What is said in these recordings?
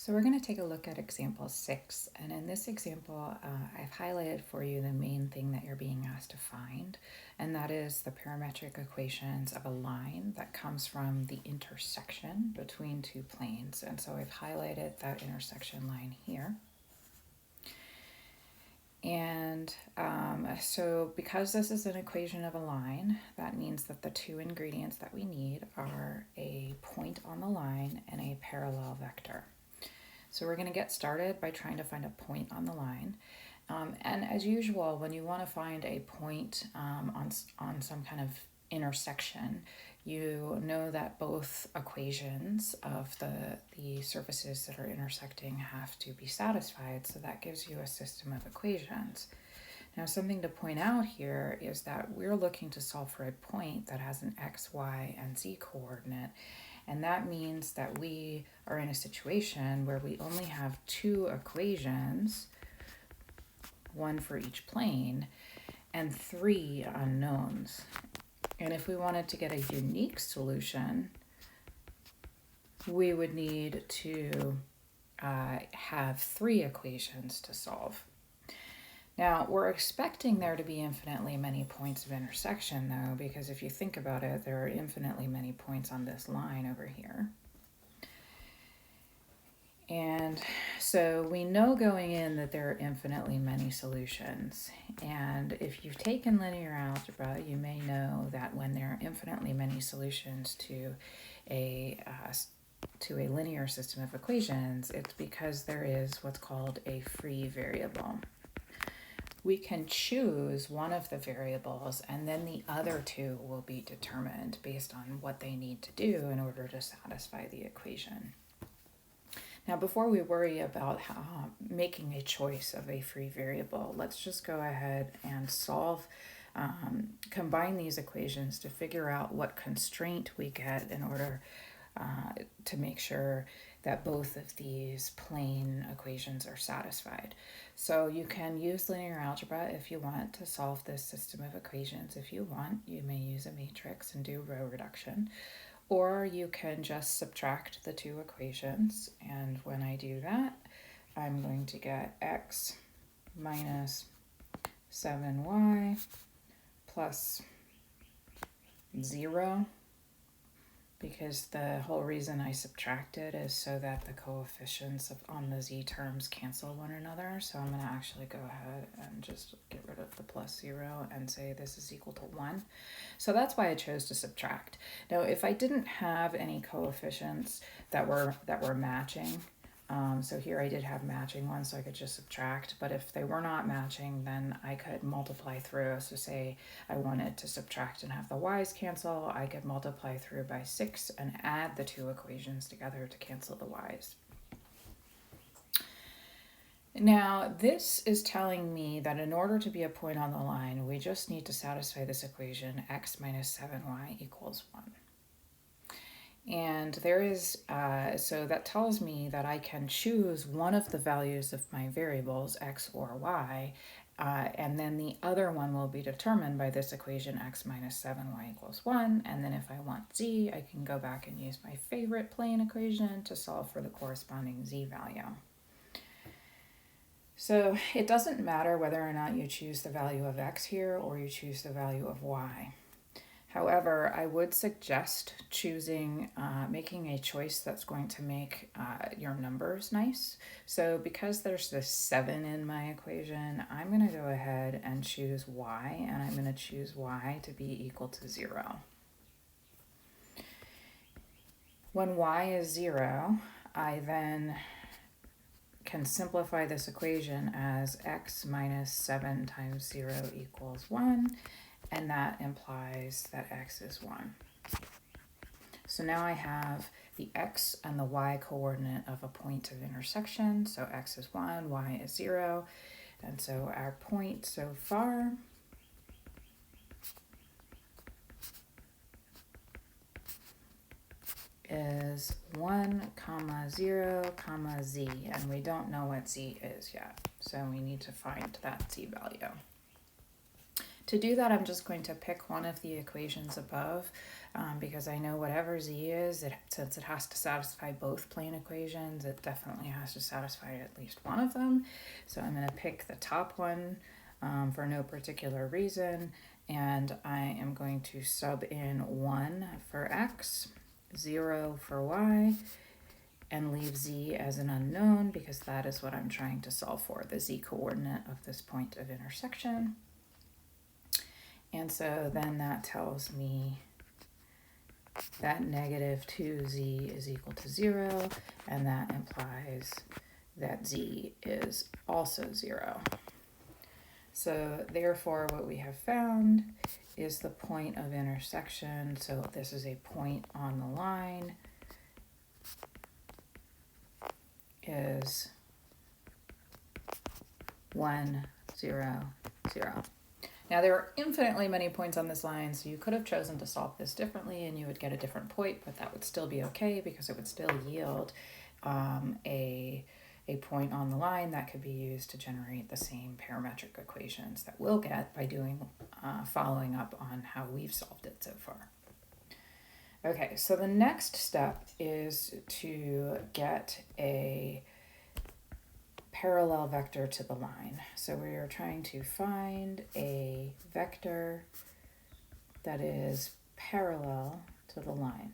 So we're going to take a look at example 6, and in this example I've highlighted for you the main thing that you're being asked to find, and that is the parametric equations of a line that comes from the intersection between two planes. And so I've highlighted that intersection line here. And so because this is an equation of a line, that means that the two ingredients that we need are a point on the line and a parallel vector. So we're going to get started by trying to find a point on the line. And as usual, when you want to find a point on some kind of intersection, you know that both equations of the surfaces that are intersecting have to be satisfied. So that gives you a system of equations. Now, something to point out here is that we're looking to solve for a point that has an x, y, and z coordinate. And that means that we are in a situation where we only have two equations, one for each plane, and three unknowns. And if we wanted to get a unique solution, we would need to have three equations to solve. Now, we're expecting there to be infinitely many points of intersection, though, because if you think about it, there are infinitely many points on this line over here. And so we know going in that there are infinitely many solutions. And if you've taken linear algebra, you may know that when there are infinitely many solutions to a linear system of equations, it's because there is what's called a free variable. We can choose one of the variables, and then the other two will be determined based on what they need to do in order to satisfy the equation. Now, before we worry about making a choice of a free variable, let's just go ahead and combine these equations to figure out what constraint we get in order to make sure that both of these plane equations are satisfied. So you can use linear algebra if you want to solve this system of equations. If you want, you may use a matrix and do row reduction, or you can just subtract the two equations. And when I do that, I'm going to get x minus 7y plus 0, because the whole reason I subtracted is so that the coefficients on the z terms cancel one another. So I'm going to actually go ahead and just get rid of the plus 0 and say this is equal to 1. So that's why I chose to subtract. Now, if I didn't have any coefficients that were matching, so here I did have matching ones, so I could just subtract. But if they were not matching, then I could multiply through. So say I wanted to subtract and have the y's cancel, I could multiply through by 6 and add the two equations together to cancel the y's. Now, this is telling me that in order to be a point on the line, we just need to satisfy this equation, x minus 7y equals 1. And there is, so that tells me that I can choose one of the values of my variables, x or y, and then the other one will be determined by this equation, x minus 7y equals 1. And then if I want z, I can go back and use my favorite plane equation to solve for the corresponding z value. So it doesn't matter whether or not you choose the value of x here or you choose the value of y. However, I would suggest choosing, making a choice that's going to make your numbers nice. So because there's this 7 in my equation, I'm going to go ahead and choose y, and I'm going to choose y to be equal to 0. When y is 0, I then can simplify this equation as x minus 7 times 0 equals 1. And that implies that x is 1. So now I have the x and the y coordinate of a point of intersection. So x is 1, y is 0. And so our point so far is 1, 0, z. And we don't know what z is yet. So we need to find that z value. To do that, I'm just going to pick one of the equations above because I know whatever z is, since it has to satisfy both plane equations, it definitely has to satisfy at least one of them. So I'm going to pick the top one for no particular reason, and I am going to sub in 1 for x, 0 for y, and leave z as an unknown because that is what I'm trying to solve for, the z coordinate of this point of intersection. And so then that tells me that negative 2z is equal to 0, and that implies that z is also 0. So therefore what we have found is the point of intersection. So this is a point on the line is 1, 0, 0. Now there are infinitely many points on this line, so you could have chosen to solve this differently and you would get a different point, but that would still be okay because it would still yield a point on the line that could be used to generate the same parametric equations that we'll get by doing following up on how we've solved it so far. Okay, so the next step is to get a parallel vector to the line. So we are trying to find a vector that is parallel to the line.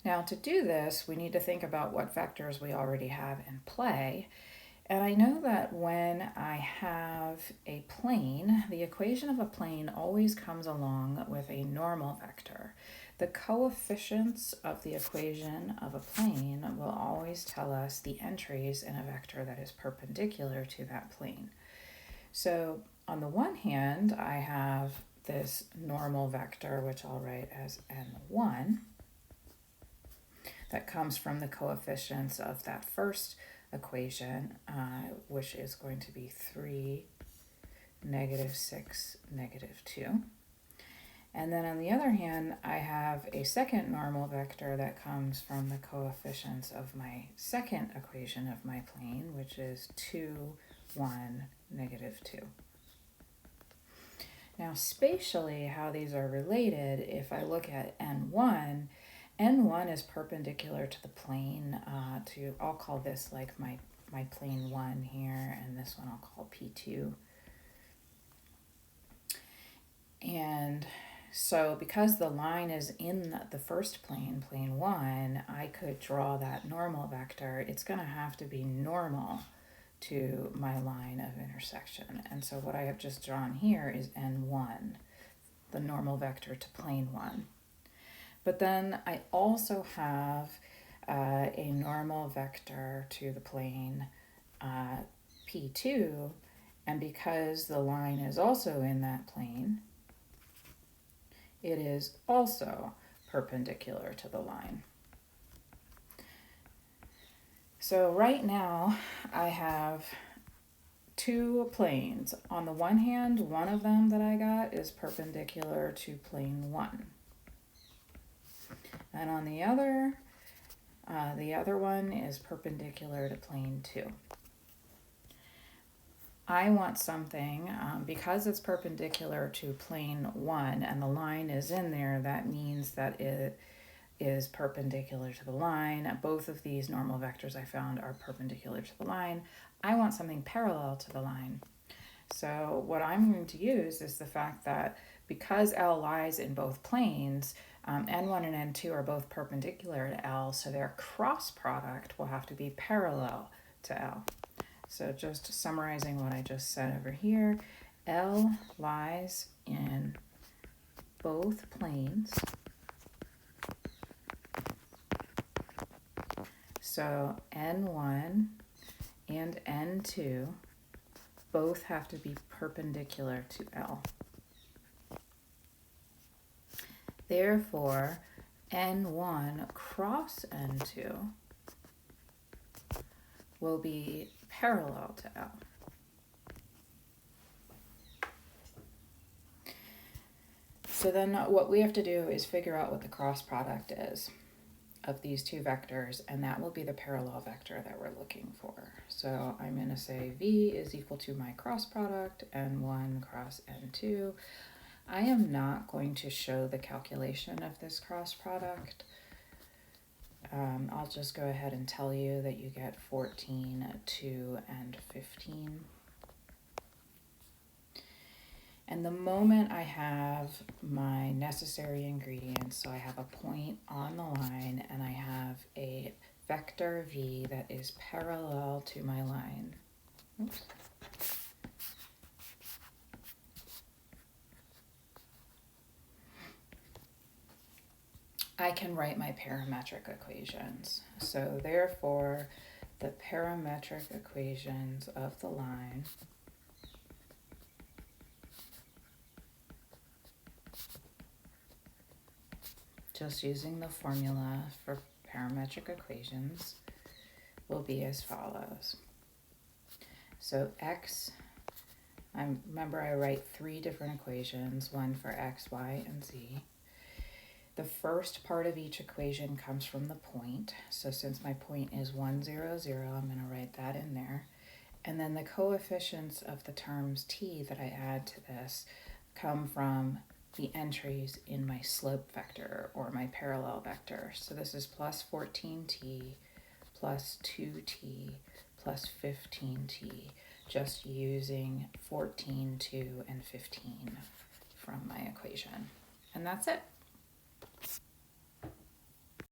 Now to do this, we need to think about what vectors we already have in play. And I know that when I have a plane, the equation of a plane always comes along with a normal vector. The coefficients of the equation of a plane will always tell us the entries in a vector that is perpendicular to that plane. So on the one hand, I have this normal vector, which I'll write as n1, that comes from the coefficients of that first equation, which is going to be 3, negative 6, negative 2. And then on the other hand, I have a second normal vector that comes from the coefficients of my second equation of my plane, which is 2, 1, negative 2. Now spatially, how these are related, if I look at n1, n1 is perpendicular to the plane, I'll call this like my plane 1 here, and this one I'll call P2. And so because the line is in the first plane, plane 1, I could draw that normal vector. It's going to have to be normal to my line of intersection. And so what I have just drawn here is n1, the normal vector to plane 1. But then I also have a normal vector to the plane P2, and because the line is also in that plane, it is also perpendicular to the line. So right now I have two planes. On the one hand, one of them that I got is perpendicular to plane 1. And on the other one is perpendicular to plane 2. I want something, because it's perpendicular to plane 1 and the line is in there, that means that it is perpendicular to the line. Both of these normal vectors I found are perpendicular to the line. I want something parallel to the line. So what I'm going to use is the fact that because L lies in both planes, N1 and N2 are both perpendicular to L, so their cross product will have to be parallel to L. So just summarizing what I just said over here, L lies in both planes. So N1 and N2 both have to be perpendicular to L. Therefore, N1 cross N2 will be parallel to L. So then what we have to do is figure out what the cross product is. of these two vectors, and that will be the parallel vector that we're looking for. So I'm going to say V is equal to my cross product, N1 cross N2. I am not going to show the calculation of this cross product. I'll just go ahead and tell you that you get 14, 2, and 15. And the moment I have my necessary ingredients, so I have a point on the line and I have a vector V that is parallel to my line. Oops. I can write my parametric equations. So therefore, the parametric equations of the line just using the formula for parametric equations will be as follows. So x, remember I write three different equations, one for x, y, and z. The first part of each equation comes from the point. So since my point is 1, 0, 0, I'm going to write that in there. And then the coefficients of the terms t that I add to this come from the entries in my slope vector or my parallel vector. So this is plus 14t plus 2t plus 15t, just using 14, 2, and 15 from my equation. And that's it.